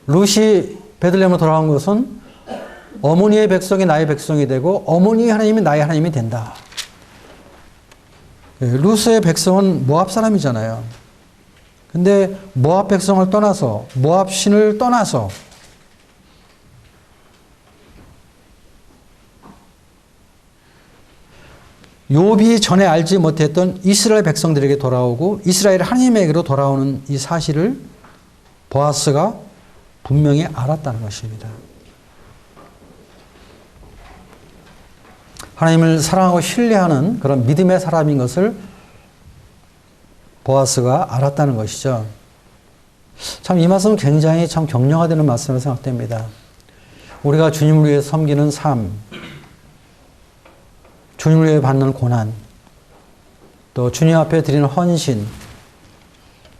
룻이 베들레헴으로 돌아온 것은 어머니의 백성이 나의 백성이 되고 어머니의 하나님이 나의 하나님이 된다. 룻의 백성은 모압 사람이잖아요. 근데 모압 백성을 떠나서 모압 신을 떠나서 욥이 전에 알지 못했던 이스라엘 백성들에게 돌아오고 이스라엘 하나님에게로 돌아오는 이 사실을 보아스가 분명히 알았다는 것입니다. 하나님을 사랑하고 신뢰하는 그런 믿음의 사람인 것을 보아스가 알았다는 것이죠. 참 이 말씀은 굉장히 참 격려가 되는 말씀으로 생각됩니다. 우리가 주님을 위해 섬기는 삶, 주님을 위해 받는 고난, 또 주님 앞에 드리는 헌신,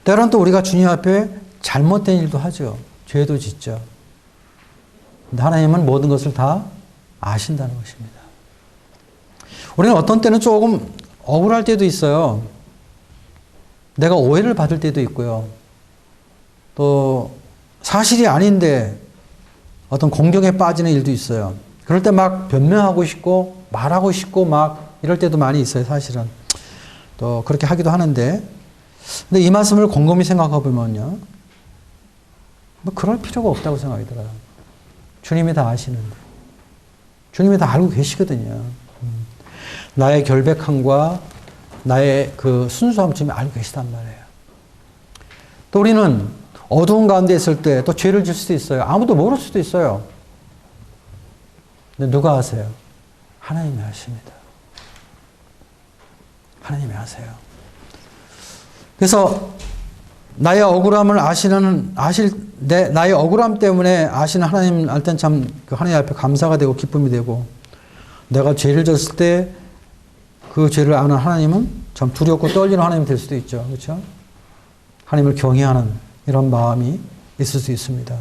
때로는 또 우리가 주님 앞에 잘못된 일도 하죠. 죄도 짓죠. 근데 하나님은 모든 것을 다 아신다는 것입니다. 우리는 어떤 때는 조금 억울할 때도 있어요. 내가 오해를 받을 때도 있고요. 또 사실이 아닌데 어떤 공경에 빠지는 일도 있어요. 그럴 때 막 변명하고 싶고 말하고 싶고 막 이럴 때도 많이 있어요. 사실은. 또 그렇게 하기도 하는데 근데 이 말씀을 곰곰이 생각해 보면요. 뭐 그럴 필요가 없다고 생각이 들어요. 주님이 다 아시는데. 주님이 다 알고 계시거든요. 나의 결백함과 나의 그 순수함쯤 알고 계시단 말이에요. 또 우리는 어두운 가운데 있을 때 또 죄를 질 수도 있어요. 아무도 모를 수도 있어요. 근데 누가 아세요? 하나님이 아십니다. 하나님이 아세요. 그래서 나의 억울함을 나의 억울함 때문에 아시는 하나님 알 땐 참 그 하나님 앞에 감사가 되고 기쁨이 되고 내가 죄를 졌을 때 그 죄를 아는 하나님은 참 두렵고 떨리는 하나님이 될 수도 있죠. 그렇죠? 하나님을 경외하는 이런 마음이 있을 수 있습니다.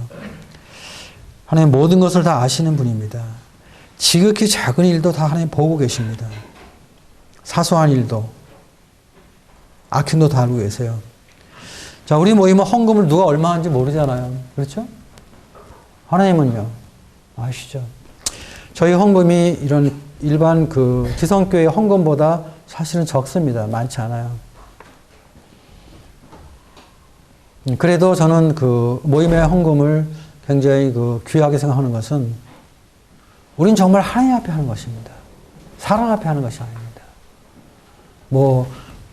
하나님 모든 것을 다 아시는 분입니다. 지극히 작은 일도 다 하나님 보고 계십니다. 사소한 일도 악행도 다 알고 계세요. 자, 우리 모이면 헌금을 누가 얼마 하는지 모르잖아요. 그렇죠? 하나님은요, 아시죠? 저희 헌금이 이런 일반 그 기성교회 헌금보다 사실은 적습니다. 많지 않아요. 그래도 저는 그 모임의 헌금을 굉장히 그 귀하게 생각하는 것은 우린 정말 하나님 앞에 하는 것입니다. 사랑 앞에 하는 것이 아닙니다. 뭐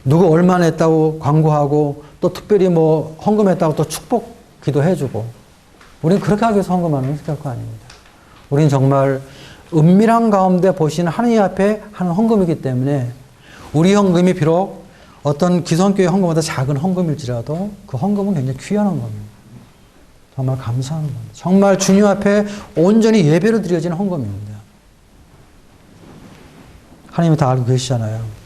누구 얼마 냈다고 광고하고 또 특별히 뭐 헌금했다고 또 축복 기도해주고 우린 그렇게 하기 위해서 헌금하는 게 결코 아닙니다. 우린 정말 은밀한 가운데 보시는 하나님 앞에 하는 헌금이기 때문에 우리 헌금이 비록 어떤 기성교회 헌금보다 작은 헌금일지라도 그 헌금은 굉장히 귀한 헌금입니다. 정말 감사한 겁니다. 정말 주님 앞에 온전히 예배로 드려지는 헌금입니다. 하나님이 다 알고 계시잖아요.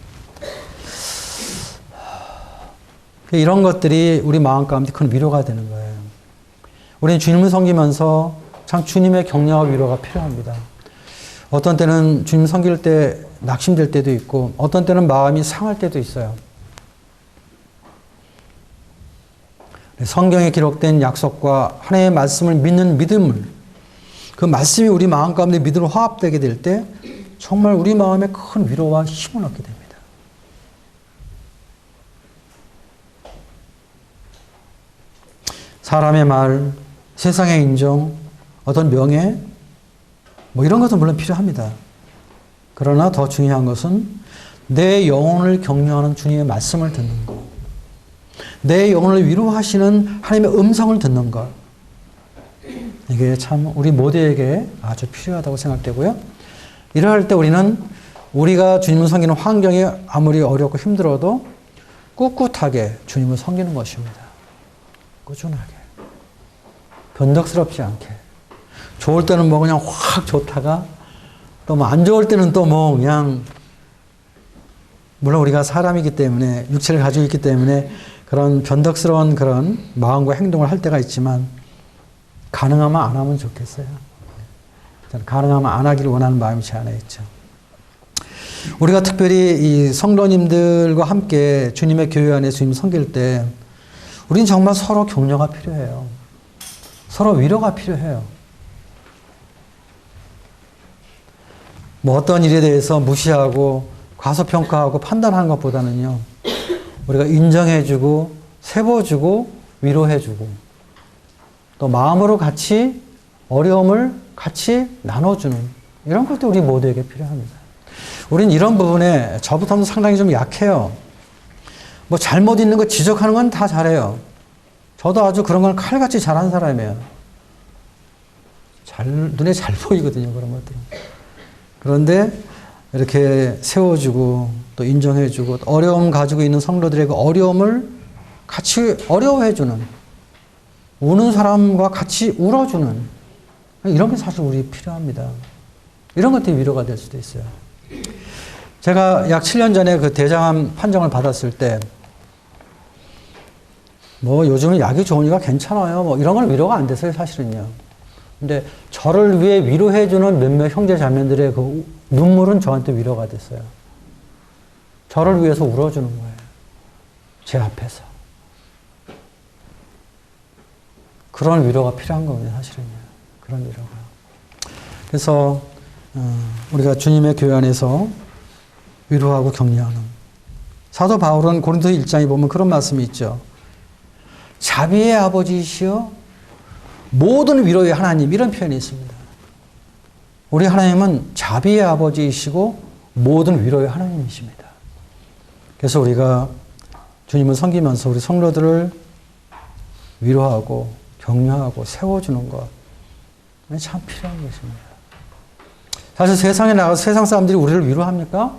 이런 것들이 우리 마음 가운데 큰 위로가 되는 거예요. 우리는 주님을 섬기면서 참 주님의 격려와 위로가 필요합니다. 어떤 때는 주님 섬길 때 낙심될 때도 있고 어떤 때는 마음이 상할 때도 있어요. 성경에 기록된 약속과 하나님의 말씀을 믿는 믿음을 그 말씀이 우리 마음 가운데 믿음으로 화합되게 될 때 정말 우리 마음에 큰 위로와 힘을 얻게 됩니다. 사람의 말, 세상의 인정, 어떤 명예 뭐 이런 것도 물론 필요합니다. 그러나 더 중요한 것은 내 영혼을 격려하는 주님의 말씀을 듣는 것. 내 영혼을 위로하시는 하나님의 음성을 듣는 것. 이게 참 우리 모두에게 아주 필요하다고 생각되고요. 이러할 때 우리는 우리가 주님을 섬기는 환경이 아무리 어렵고 힘들어도 꿋꿋하게 주님을 섬기는 것입니다. 꾸준하게. 변덕스럽지 않게. 좋을 때는 뭐 그냥 확 좋다가 또 뭐 안 좋을 때는 또 뭐 그냥 물론 우리가 사람이기 때문에 육체를 가지고 있기 때문에 그런 변덕스러운 그런 마음과 행동을 할 때가 있지만 가능하면 안 하면 좋겠어요. 저는 가능하면 안 하기를 원하는 마음이 제 안에 있죠. 우리가 특별히 이 성도님들과 함께 주님의 교회 안에 주님 섬길 때 우린 정말 서로 격려가 필요해요. 서로 위로가 필요해요. 뭐 어떤 일에 대해서 무시하고 과소평가하고 판단하는 것보다는요, 우리가 인정해주고 세워주고 위로해주고 또 마음으로 같이 어려움을 같이 나눠주는 이런 것도 우리 모두에게 필요합니다. 우린 이런 부분에 저부터는 상당히 좀 약해요. 뭐 잘못 있는 거 지적하는 건 다 잘해요. 저도 아주 그런 걸 칼같이 잘하는 사람이에요. 눈에 잘 보이거든요, 그런 것들은. 그런데 이렇게 세워주고 또 인정해주고 또 어려움 가지고 있는 성도들의 그 어려움을 같이 어려워해주는, 우는 사람과 같이 울어주는 이런 게 사실 우리 필요합니다. 이런 것들이 위로가 될 수도 있어요. 제가 약 7년 전에 그 대장암 판정을 받았을 때 뭐 요즘은 약이 좋으니까 괜찮아요. 뭐 이런 건 위로가 안 됐어요, 사실은요. 근데 저를 위해 위로해주는 몇몇 형제 자매들의 그 눈물은 저한테 위로가 됐어요. 저를 위해서 울어주는 거예요. 제 앞에서. 그런 위로가 필요한 겁니다, 사실은요. 그런 위로가. 그래서 우리가 주님의 교회 안에서 위로하고 격려하는. 사도 바울은 고린도 1장에 보면 그런 말씀이 있죠. 자비의 아버지이시여 모든 위로의 하나님, 이런 표현이 있습니다. 우리 하나님은 자비의 아버지이시고 모든 위로의 하나님이십니다. 그래서 우리가 주님을 섬기면서 우리 성도들을 위로하고 격려하고 세워주는 것 참 필요한 것입니다. 사실 세상에 나가서 세상 사람들이 우리를 위로합니까?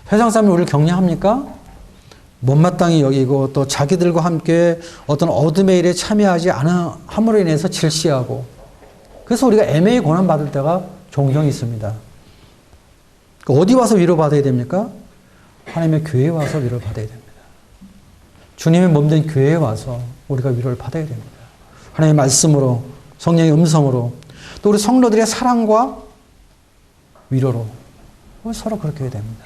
세상 사람들이 우리를 격려합니까? 못마땅히 여기고 또 자기들과 함께 어떤 어둠의 일에 참여하지 않음으로 인해서 질시하고, 그래서 우리가 애매히 고난받을 때가 종종 있습니다. 어디 와서 위로받아야 됩니까? 하나님의 교회에 와서 위로를 받아야 됩니다. 주님의 몸된 교회에 와서 우리가 위로를 받아야 됩니다. 하나님의 말씀으로, 성령의 음성으로, 또 우리 성도들의 사랑과 위로로 서로 그렇게 해야 됩니다.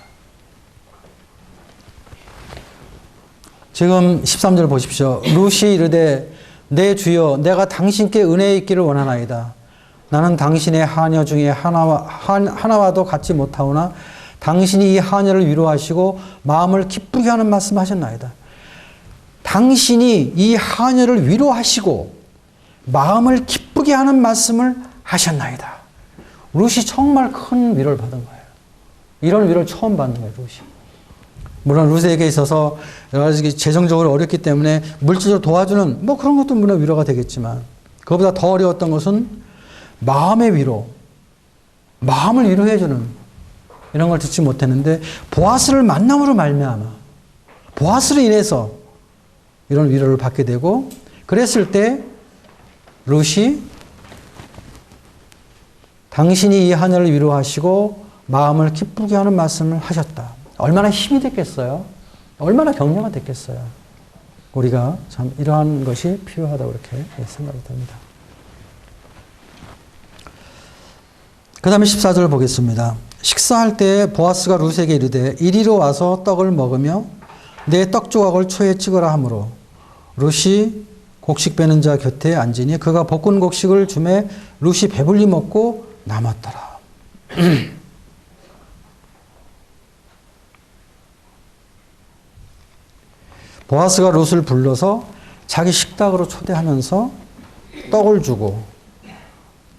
지금 13절 보십시오. 룻이 이르되 내 주여 내가 당신께 은혜에 있기를 원하나이다. 나는 당신의 하녀 중에 하나와도 같지 못하오나 당신이 이 하녀를 위로하시고 마음을 기쁘게 하는 말씀 하셨나이다. 당신이 이 하녀를 위로하시고 마음을 기쁘게 하는 말씀을 하셨나이다. 룻이 정말 큰 위로를 받은 거예요. 이런 위로를 처음 받는 거예요, 룻이. 물론 룻에게 있어서 여러 가지 재정적으로 어렵기 때문에 물질적으로 도와주는 뭐 그런 것도 물론 위로가 되겠지만, 그것보다 더 어려웠던 것은 마음의 위로, 마음을 위로해주는 이런 걸 듣지 못했는데 보아스를 만남으로 말미암아 보아스로 인해서 이런 위로를 받게 되고, 그랬을 때 룻이 당신이 이 하늘을 위로하시고 마음을 기쁘게 하는 말씀을 하셨다. 얼마나 힘이 됐겠어요? 얼마나 격려가 됐겠어요? 우리가 참 이러한 것이 필요하다고 이렇게 생각이 듭니다. 그 다음에 14절 보겠습니다. 식사할 때 보아스가 룻에게 이르되 이리로 와서 떡을 먹으며 내 떡 조각을 초에 찍으라 하므로 룻이 곡식 빼는 자 곁에 앉으니 그가 볶은 곡식을 주매 룻이 배불리 먹고 남았더라. 보아스가 룻을 불러서 자기 식탁으로 초대하면서 떡을 주고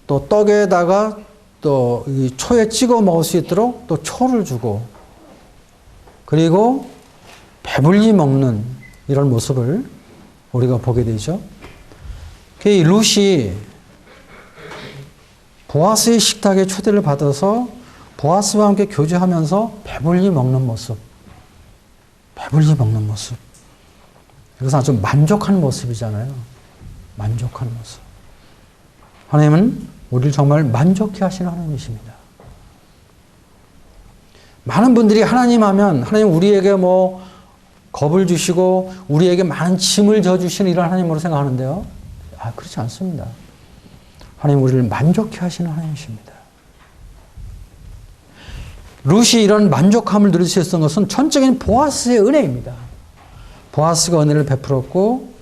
또 떡에다가 또 이 초에 찍어 먹을 수 있도록 또 초를 주고, 그리고 배불리 먹는 이런 모습을 우리가 보게 되죠. 이 룻이 보아스의 식탁에 초대를 받아서 보아스와 함께 교제하면서 배불리 먹는 모습, 배불리 먹는 모습. 이것은 아주 만족하는 모습이잖아요. 만족하는 모습. 하나님은 우리를 정말 만족해 하시는 하나님이십니다. 많은 분들이 하나님 하면 하나님 우리에게 뭐 겁을 주시고 우리에게 많은 짐을 져주시는 이런 하나님으로 생각하는데요. 그렇지 않습니다. 하나님 우리를 만족해 하시는 하나님이십니다. 룻이 이런 만족함을 누릴 수 있었던 것은 전적인 보아스의 은혜입니다. 보아스가 은혜를 베풀었고,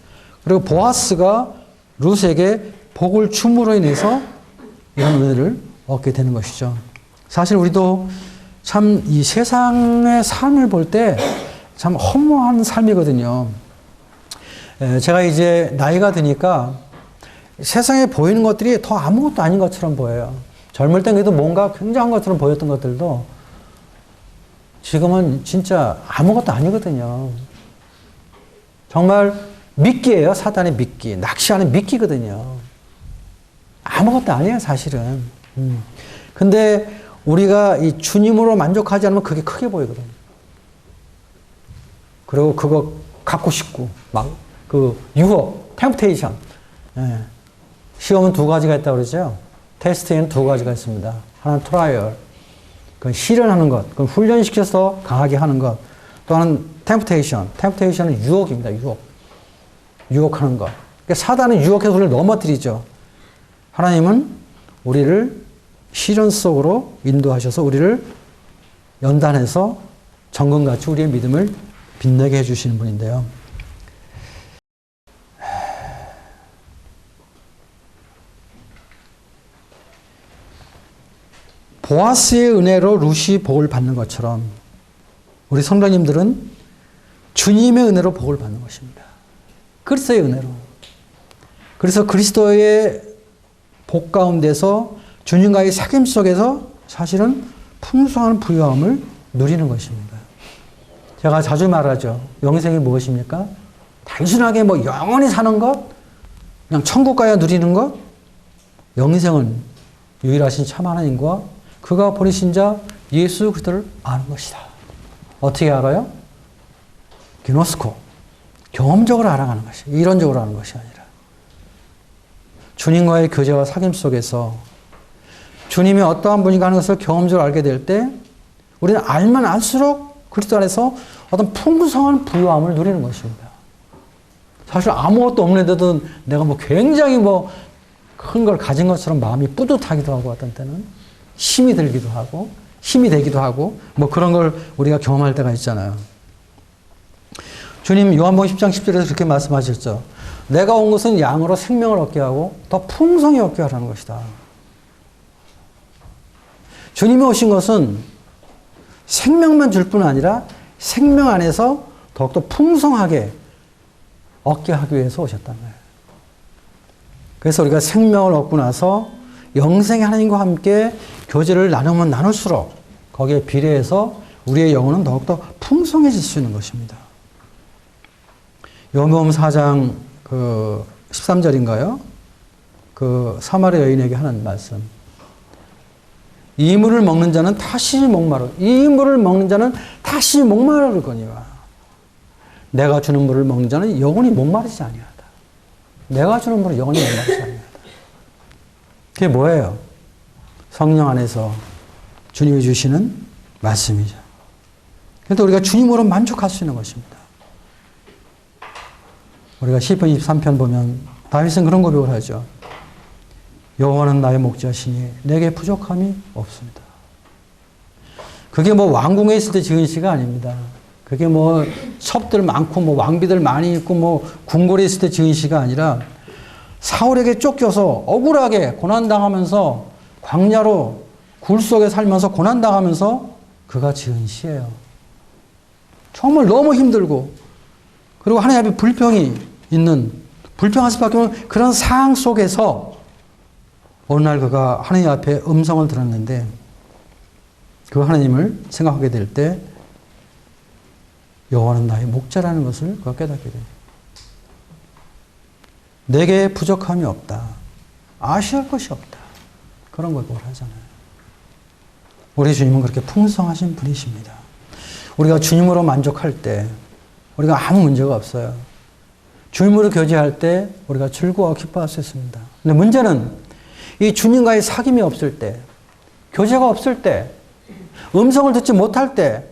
그리고 보아스가 룻에게 복을 줌으로 인해서 이런 은혜를 얻게 되는 것이죠. 사실 우리도 참 이 세상의 삶을 볼 때 참 허무한 삶이거든요. 제가 이제 나이가 드니까 세상에 보이는 것들이 더 아무것도 아닌 것처럼 보여요. 젊을 땐 그래도 뭔가 굉장한 것처럼 보였던 것들도 지금은 진짜 아무것도 아니거든요. 정말 미끼예요. 사단의 미끼. 낚시하는 미끼거든요. 아무것도 아니에요, 사실은. 근데 우리가 이 주님으로 만족하지 않으면 그게 크게 보이거든요. 그리고 그거 갖고 싶고, 막, 그, 유혹, 템프테이션. 예. 시험은 두 가지가 있다고 그러죠. 테스트에는 두 가지가 있습니다. 하나는 트라이얼. 그건 실현하는 것. 그건 훈련시켜서 강하게 하는 것. 또 하나는 템프테이션. 템프테이션은 유혹입니다, 유혹. 유혹하는 것. 그러니까 사단은 유혹해서 우리를 넘어뜨리죠. 하나님은 우리를 시련 속으로 인도하셔서 우리를 연단해서 정금같이 우리의 믿음을 빛나게 해주시는 분인데요. 보아스의 은혜로 룻이 복을 받는 것처럼 우리 성도님들은 주님의 은혜로 복을 받는 것입니다. 그리스도의 은혜로. 그래서 그리스도의 복 가운데서 주님과의 사귐 속에서 사실은 풍성한 부유함을 누리는 것입니다. 제가 자주 말하죠. 영생이 무엇입니까? 단순하게 뭐 영원히 사는 것, 그냥 천국 가야 누리는 것. 영생은 유일하신 참 하나님과 그가 보내신 자 예수 그리스도를 아는 것이다. 어떻게 알아요? 기노스코. 경험적으로 알아가는 것이, 이론적으로 아는 것이 아니라. 주님과의 교제와 사귐 속에서 주님이 어떠한 분인가 하는 것을 경험적으로 알게 될 때 우리는 알면 알수록 그리스도 안에서 어떤 풍성한 부유함을 누리는 것입니다. 사실 아무것도 없는데도 내가 뭐 굉장히 뭐 큰 걸 가진 것처럼 마음이 뿌듯하기도 하고 어떤 때는 힘이 들기도 하고 힘이 되기도 하고 뭐 그런 걸 우리가 경험할 때가 있잖아요. 주님 요한복음 10장 10절에서 그렇게 말씀하셨죠. 내가 온 것은 양으로 생명을 얻게 하고 더 풍성히 얻게 하라는 것이다. 주님이 오신 것은 생명만 줄 뿐 아니라 생명 안에서 더욱더 풍성하게 얻게 하기 위해서 오셨단 말이에요. 그래서 우리가 생명을 얻고 나서 영생의 하나님과 함께 교제를 나누면 나눌수록 거기에 비례해서 우리의 영혼은 더욱더 풍성해질 수 있는 것입니다. 요한복음 4장 13절인가요? 그 사마리아 여인에게 하는 말씀. 이 물을 먹는 자는 다시 목마르. 이 물을 먹는 자는 다시 목마르거니와. 내가 주는 물을 먹는 자는 영원히 목마르지 아니하다. 내가 주는 물은 영원히 목마르지 아니하다. 그게 뭐예요? 성령 안에서 주님이 주시는 말씀이죠. 그래서 우리가 주님으로 만족할 수 있는 것입니다. 우리가 시편 23편 보면 다윗은 그런 고백을 하죠. 여호와는 나의 목자시니 내게 부족함이 없습니다. 그게 뭐 왕궁에 있을 때 지은 시가 아닙니다. 그게 뭐 첩들 많고 뭐 왕비들 많이 있고 뭐 궁궐에 있을 때 지은 시가 아니라 사울에게 쫓겨서 억울하게 고난당하면서 광야로 굴 속에 살면서 고난당하면서 그가 지은 시예요. 정말 너무 힘들고 그리고 하나님 앞에 불평이 있는 불평할 수밖에 없는 그런 상황 속에서 어느 날 그가 하나님 앞에 음성을 들었는데 그 하나님을 생각하게 될 때 여호와는 나의 목자라는 것을 그가 깨닫게 됩니다. 내게 부족함이 없다. 아쉬울 것이 없다. 그런 고백을 하잖아요. 우리 주님은 그렇게 풍성하신 분이십니다. 우리가 주님으로 만족할 때 우리가 아무 문제가 없어요. 주님으로 교제할 때 우리가 즐거워 기뻐할 수 있습니다. 근데 문제는 이 주님과의 사귐이 없을 때, 교제가 없을 때, 음성을 듣지 못할 때,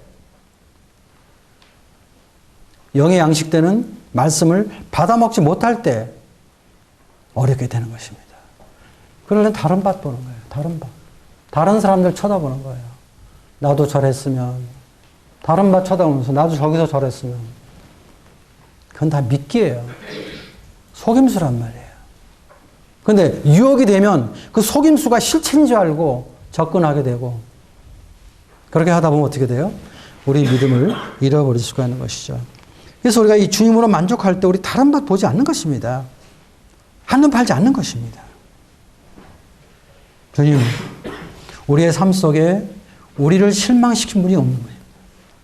영의 양식되는 말씀을 받아먹지 못할 때 어렵게 되는 것입니다. 그러면 다른 밭 보는 거예요. 다른 밭. 다른 사람들 쳐다보는 거예요. 나도 저랬으면, 다른 밭 쳐다보면서 나도 저기서 저랬으면, 그건 다 미끼예요. 속임수란 말이에요. 근데 유혹이 되면 그 속임수가 실체인 줄 알고 접근하게 되고, 그렇게 하다 보면 어떻게 돼요? 우리 믿음을 잃어버릴 수가 있는 것이죠. 그래서 우리가 이 주님으로 만족할 때 우리 다른 밭 보지 않는 것입니다. 한눈 팔지 않는 것입니다. 주님, 우리의 삶 속에 우리를 실망시킨 분이 없는 거예요.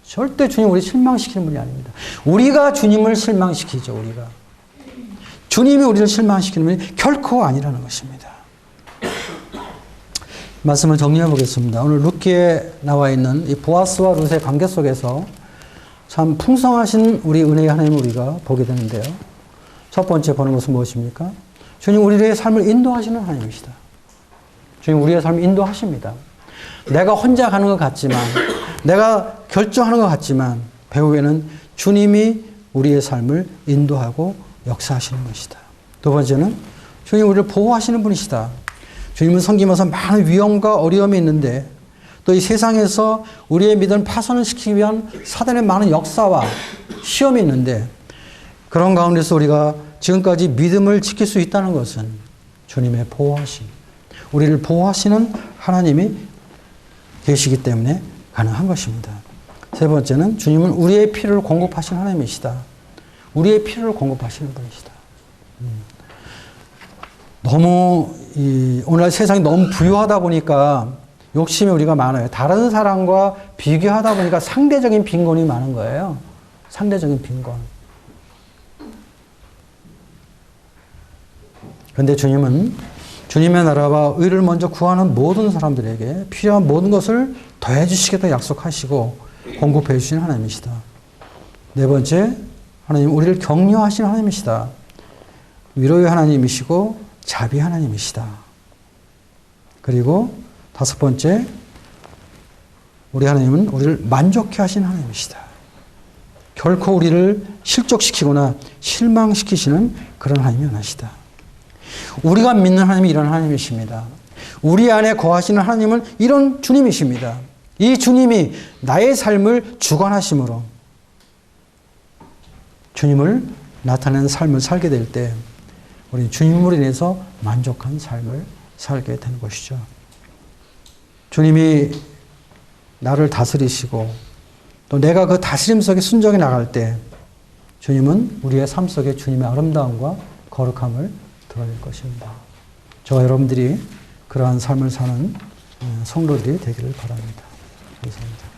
절대 주님 우리 실망시키는 분이 아닙니다. 우리가 주님을 실망시키죠, 우리가. 주님이 우리를 실망시키는 분이 결코 아니라는 것입니다. 말씀을 정리해 보겠습니다. 오늘 룻기에 나와 있는 이 보아스와 룻의 관계 속에서 참 풍성하신 우리 은혜의 하나님을 우리가 보게 되는데요. 첫 번째 보는 것은 무엇입니까? 주님 우리의 삶을 인도하시는 하나님이시다. 주님 우리의 삶을 인도하십니다. 내가 혼자 가는 것 같지만, 내가 결정하는 것 같지만 배후에는 주님이 우리의 삶을 인도하고 역사하시는 것이다. 두 번째는 주님 우리를 보호하시는 분이시다. 주님은 섬기면서 많은 위험과 어려움이 있는데 또 이 세상에서 우리의 믿음을 파손을 시키기 위한 사단의 많은 역사와 시험이 있는데 그런 가운데서 우리가 지금까지 믿음을 지킬 수 있다는 것은 주님의 보호하심, 우리를 보호하시는 하나님이 계시기 때문에 가능한 것입니다. 세 번째는 주님은 우리의 필요를 공급하시는 하나님이시다. 우리의 필요를 공급하시는 분이시다. 너무 오늘 세상이 너무 부유하다 보니까 욕심이 우리가 많아요. 다른 사람과 비교하다 보니까 상대적인 빈곤이 많은 거예요. 상대적인 빈곤. 그런데 주님은 주님의 나라와 의를 먼저 구하는 모든 사람들에게 필요한 모든 것을 더해 주시겠다 약속하시고 공급해 주시는 하나님이시다. 네 번째, 하나님 우리를 격려하시는 하나님이시다. 위로의 하나님이시고 자비 하나님이시다. 그리고 다섯 번째, 우리 하나님은 우리를 만족해 하시는 하나님이시다. 결코 우리를 실족시키거나 실망시키시는 그런 하나님이 아니시다. 우리가 믿는 하나님이 이런 하나님이십니다. 우리 안에 거하시는 하나님은 이런 주님이십니다. 이 주님이 나의 삶을 주관하심으로 주님을 나타내는 삶을 살게 될 때 우리는 주님으로 인해서 만족한 삶을 살게 되는 것이죠. 주님이 나를 다스리시고 또 내가 그 다스림 속에 순종해 나갈 때 주님은 우리의 삶 속에 주님의 아름다움과 거룩함을 드러낼 것입니다. 저와 여러분들이 그러한 삶을 사는 성도들이 되기를 바랍니다. 감사합니다.